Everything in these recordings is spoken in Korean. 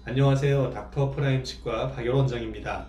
안녕하세요. 닥터 프라임 치과 박열 원장입니다.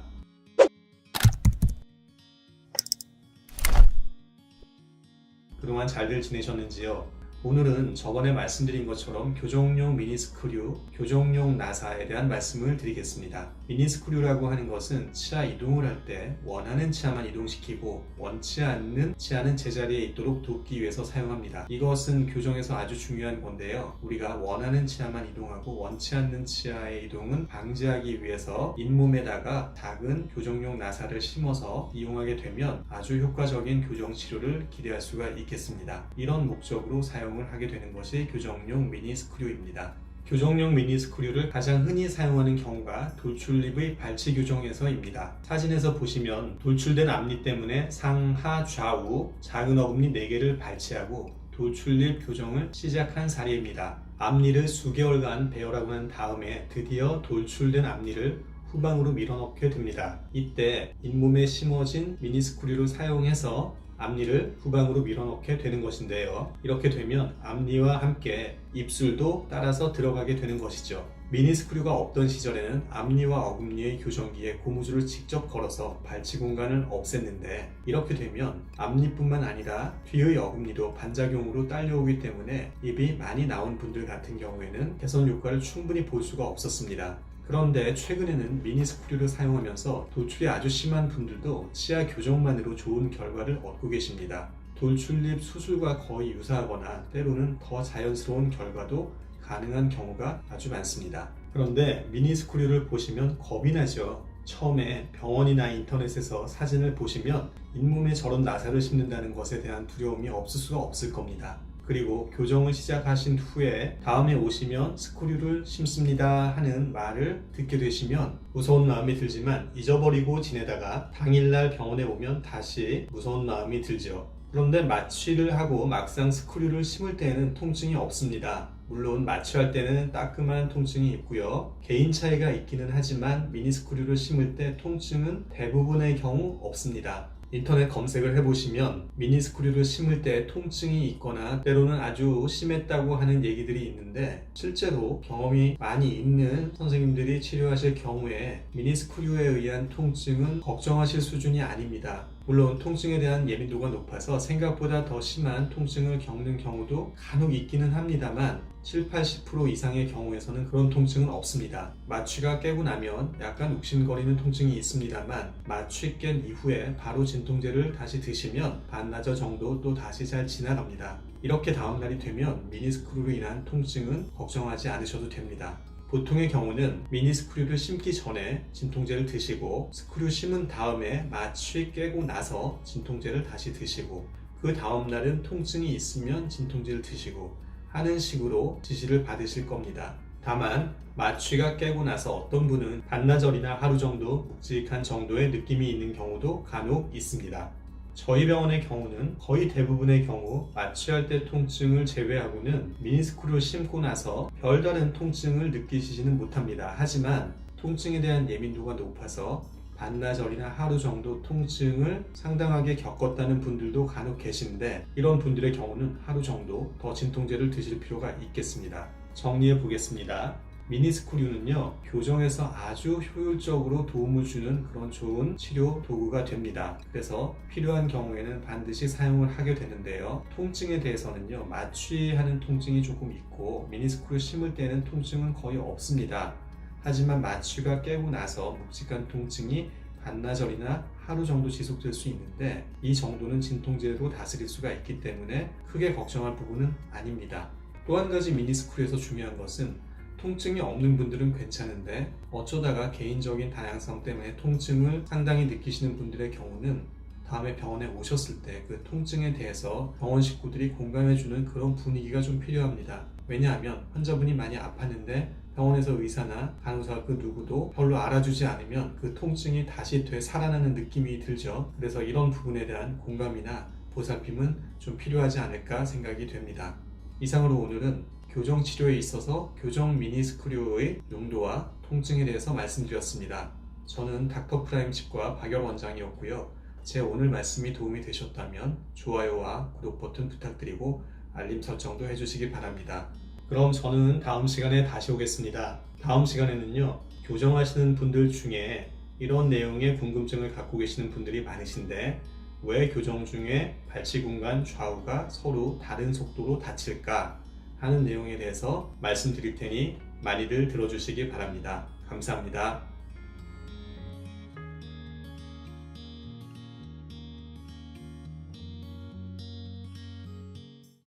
그동안 잘들 지내셨는지요? 오늘은 저번에 말씀드린 것처럼 교정용 미니스크류, 교정용 나사에 대한 말씀을 드리겠습니다. 미니스크류라고 하는 것은 치아 이동을 할 때 원하는 치아만 이동시키고 원치 않는 치아는 제자리에 있도록 돕기 위해서 사용합니다. 이것은 교정에서 아주 중요한 건데요. 우리가 원하는 치아만 이동하고 원치 않는 치아의 이동은 방지하기 위해서 잇몸에다가 작은 교정용 나사를 심어서 이용하게 되면 아주 효과적인 교정 치료를 기대할 수가 있겠습니다. 이런 목적으로 사용을 하게 되는 것이 교정용 미니스크류입니다. 교정용 미니스크류를 가장 흔히 사용하는 경우가 돌출립의 발치 교정에서입니다. 사진에서 보시면 돌출된 앞니 때문에 상하 좌우 작은 어금니 4개를 발치하고 돌출립 교정을 시작한 사례입니다. 앞니를 수개월간 배열하고 난 다음에 드디어 돌출된 앞니를 후방으로 밀어넣게 됩니다. 이때 잇몸에 심어진 미니스크류를 사용해서 앞니를 후방으로 밀어넣게 되는 것인데요. 이렇게 되면 앞니와 함께 입술도 따라서 들어가게 되는 것이죠. 미니스크류가 없던 시절에는 앞니와 어금니의 교정기에 고무줄을 직접 걸어서 발치 공간을 없앴는데 이렇게 되면 앞니뿐만 아니라 뒤의 어금니도 반작용으로 딸려오기 때문에 입이 많이 나온 분들 같은 경우에는 개선 효과를 충분히 볼 수가 없었습니다. 그런데 최근에는 미니스크류를 사용하면서 돌출이 아주 심한 분들도 치아 교정만으로 좋은 결과를 얻고 계십니다. 돌출립 수술과 거의 유사하거나 때로는 더 자연스러운 결과도 가능한 경우가 아주 많습니다. 그런데 미니스크류를 보시면 겁이 나죠. 처음에 병원이나 인터넷에서 사진을 보시면 잇몸에 저런 나사를 심는다는 것에 대한 두려움이 없을 수가 없을 겁니다. 그리고 교정을 시작하신 후에 다음에 오시면 스크류를 심습니다 하는 말을 듣게 되시면 무서운 마음이 들지만 잊어버리고 지내다가 당일날 병원에 오면 다시 무서운 마음이 들죠. 그런데 마취를 하고 막상 스크류를 심을 때에는 통증이 없습니다. 물론 마취할 때는 따끔한 통증이 있고요. 개인 차이가 있기는 하지만 미니스크류를 심을 때 통증은 대부분의 경우 없습니다. 인터넷 검색을 해보시면 미니스크류를 심을 때 통증이 있거나 때로는 아주 심했다고 하는 얘기들이 있는데 실제로 경험이 많이 있는 선생님들이 치료하실 경우에 미니스크류에 의한 통증은 걱정하실 수준이 아닙니다. 물론 통증에 대한 예민도가 높아서 생각보다 더 심한 통증을 겪는 경우도 간혹 있기는 합니다만 70~80% 이상의 경우에서는 그런 통증은 없습니다. 마취가 깨고 나면 약간 욱신거리는 통증이 있습니다만 마취 깬 이후에 바로 진통제를 다시 드시면 반나절 정도 또 다시 잘 지나갑니다. 이렇게 다음날이 되면 미니스크류로 인한 통증은 걱정하지 않으셔도 됩니다. 보통의 경우는 미니스크류를 심기 전에 진통제를 드시고 스크류 심은 다음에 마취 깨고 나서 진통제를 다시 드시고 그 다음날은 통증이 있으면 진통제를 드시고 하는 식으로 지시를 받으실 겁니다. 다만 마취가 깨고 나서 어떤 분은 반나절이나 하루 정도 묵직한 정도의 느낌이 있는 경우도 간혹 있습니다. 저희 병원의 경우는 거의 대부분의 경우 마취할 때 통증을 제외하고는 미니스크류를 심고 나서 별다른 통증을 느끼시지는 못합니다. 하지만 통증에 대한 예민도가 높아서 반나절이나 하루 정도 통증을 상당하게 겪었다는 분들도 간혹 계신데 이런 분들의 경우는 하루 정도 더 진통제를 드실 필요가 있겠습니다. 정리해 보겠습니다. 미니스크류는요, 교정에서 아주 효율적으로 도움을 주는 그런 좋은 치료 도구가 됩니다. 그래서 필요한 경우에는 반드시 사용을 하게 되는데요. 통증에 대해서는요, 마취하는 통증이 조금 있고 미니스크류 심을 때는 통증은 거의 없습니다. 하지만 마취가 깨고 나서 묵직한 통증이 반나절이나 하루 정도 지속될 수 있는데 이 정도는 진통제로 다스릴 수가 있기 때문에 크게 걱정할 부분은 아닙니다. 또 한 가지 미니스크류에서 중요한 것은 통증이 없는 분들은 괜찮은데 어쩌다가 개인적인 다양성 때문에 통증을 상당히 느끼시는 분들의 경우는 다음에 병원에 오셨을 때 그 통증에 대해서 병원 식구들이 공감해주는 그런 분위기가 좀 필요합니다. 왜냐하면 환자분이 많이 아팠는데 병원에서 의사나 간호사 그 누구도 별로 알아주지 않으면 그 통증이 다시 되살아나는 느낌이 들죠. 그래서 이런 부분에 대한 공감이나 보살핌은 좀 필요하지 않을까 생각이 됩니다. 이상으로 오늘은 교정 치료에 있어서 교정 미니스크류의 용도와 통증에 대해서 말씀드렸습니다. 저는 닥터 프라임 치과 박열 원장이었고요. 제 오늘 말씀이 도움이 되셨다면 좋아요와 구독 버튼 부탁드리고 알림 설정도 해주시기 바랍니다. 그럼 저는 다음 시간에 다시 오겠습니다. 다음 시간에는요, 교정하시는 분들 중에 이런 내용에 궁금증을 갖고 계시는 분들이 많으신데 왜 교정 중에 발치 공간 좌우가 서로 다른 속도로 닫힐까 하는 내용에 대해서 말씀드릴 테니 많이들 들어주시기 바랍니다. 감사합니다.